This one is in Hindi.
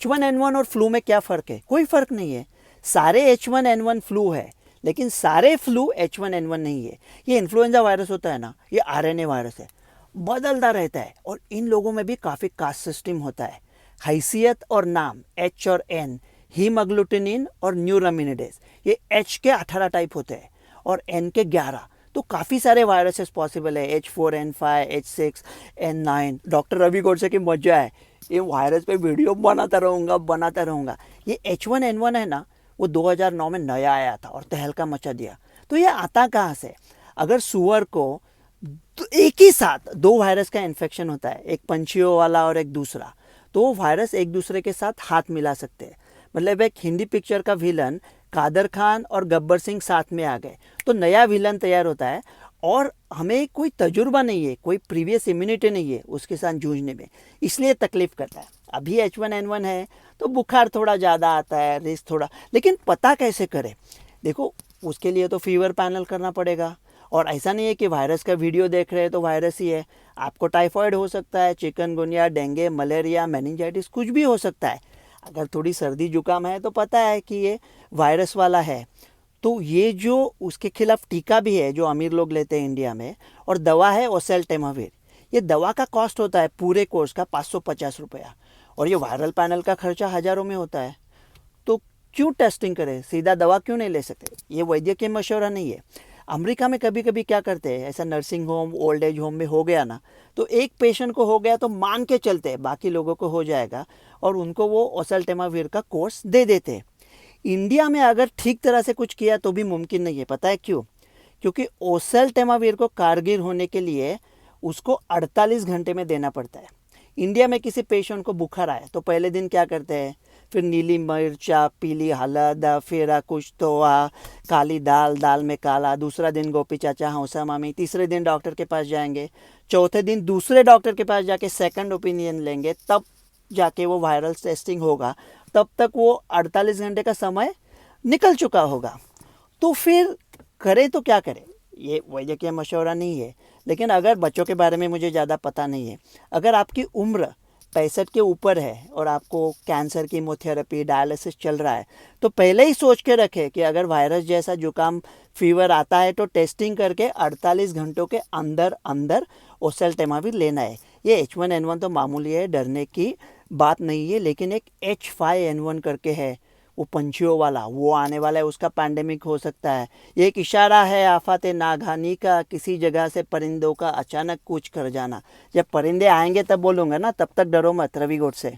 H1N1 और फ्लू में क्या फ़र्क है? कोई फ़र्क नहीं है। सारे H1N1 फ्लू है, लेकिन सारे फ्लू H1N1 नहीं है। ये इन्फ्लुएंजा वायरस होता है ना, ये आरएनए वायरस है, बदलता रहता है। और इन लोगों में भी काफ़ी कास्ट सिस्टम होता है। हैसियत और नाम H और N, हीमोग्लूटिनिन और न्यूरामिनिडेज, ये H के 18 टाइप होते हैं और N के 11। तो काफ़ी सारे वायरसेस पॉसिबल है, H4N5, H6N9। Doctor Ravi Godse की मजा है, ये वायरस पे वीडियो बनाता रहूँगा। ये H1N1 है ना, वो 2009 में नया आया था और तहलका मचा दिया। तो ये आता कहाँ से? अगर सुअर को तो एक ही साथ दो वायरस का इन्फेक्शन होता है, एक पंछियों वाला और एक दूसरा, तो वो वायरस एक दूसरे के साथ हाथ मिला सकते हैं। मतलब एक हिंदी पिक्चर का विलन कादर खान और गब्बर सिंह साथ में आ गए तो नया विलन तैयार होता है। और हमें कोई तजुर्बा नहीं है, कोई प्रीवियस इम्यूनिटी नहीं है उसके साथ जूझने में, इसलिए तकलीफ करता है। अभी H1N1 है तो बुखार थोड़ा ज़्यादा आता है, रिस्क थोड़ा, लेकिन पता कैसे करें? देखो, उसके लिए तो फीवर पैनल करना पड़ेगा। और ऐसा नहीं है कि वायरस का वीडियो देख रहे हैं तो वायरस ही है। आपको टाइफॉइड हो सकता है, चिकनगुनिया, डेंगू, मलेरिया, मेनिंजाइटिस, कुछ भी हो सकता है। अगर थोड़ी सर्दी जुकाम है तो पता है कि ये वायरस वाला है। तो ये जो उसके खिलाफ टीका भी है जो अमीर लोग लेते हैं इंडिया में, और दवा है ओसेल्टेमाविर। ये दवा का कॉस्ट होता है पूरे कोर्स का 550 रुपया, और ये वायरल पैनल का खर्चा हज़ारों में होता है। तो क्यों टेस्टिंग करें, सीधा दवा क्यों नहीं ले सकते? ये वैद्यकीय मशवरा नहीं है। अमेरिका में कभी कभी क्या करते हैं, ऐसा nursing home, old age home में हो गया ना, तो एक पेशेंट को हो गया तो मान के चलते हैं बाकी लोगों को हो जाएगा, और उनको वो ओसेल्टेमाविर का कोर्स दे देते हैं। इंडिया में अगर ठीक तरह से कुछ किया तो भी मुमकिन नहीं है। पता है क्यों? क्योंकि ओसेल्टेमाविर को कारगर होने के लिए उसको 48 घंटे में देना पड़ता है। इंडिया में किसी पेशेंट को बुखार आए तो पहले दिन क्या करते हैं, फिर नीली मिर्चा, पीली हलद, फिर कुछ तो काली दाल, दाल में काला, दूसरा दिन गोपी चाचा, हौसा मामी, तीसरे दिन डॉक्टर के पास जाएंगे, चौथे दिन दूसरे डॉक्टर के पास जाके सेकंड ओपिनियन लेंगे, तब जाके वो वायरल टेस्टिंग होगा। तब तक वो 48 घंटे का समय निकल चुका होगा। तो फिर करें तो क्या करें? ये वैद्यकीय मशवरा नहीं है। लेकिन अगर बच्चों के बारे में मुझे ज़्यादा पता नहीं है, अगर आपकी उम्र 65 के ऊपर है और आपको कैंसर, कीमोथेरेपी, डायलिसिस चल रहा है, तो पहले ही सोच के रखें कि अगर वायरस जैसा जुकाम, फीवर आता है तो टेस्टिंग करके 48 घंटों के अंदर अंदर ओसेल्टेमाविर लेना है। ये H1N1 तो मामूली है, डरने की बात नहीं है। लेकिन एक H5N1 करके है, वो पंछियों वाला, वो आने वाला है, उसका पैंडेमिक हो सकता है। ये एक इशारा है आफत नागहानी का, किसी जगह से परिंदों का अचानक कूच कर जाना। जब परिंदे आएंगे तब बोलूँगा ना, तब तक डरो मत। रवि गोडसे।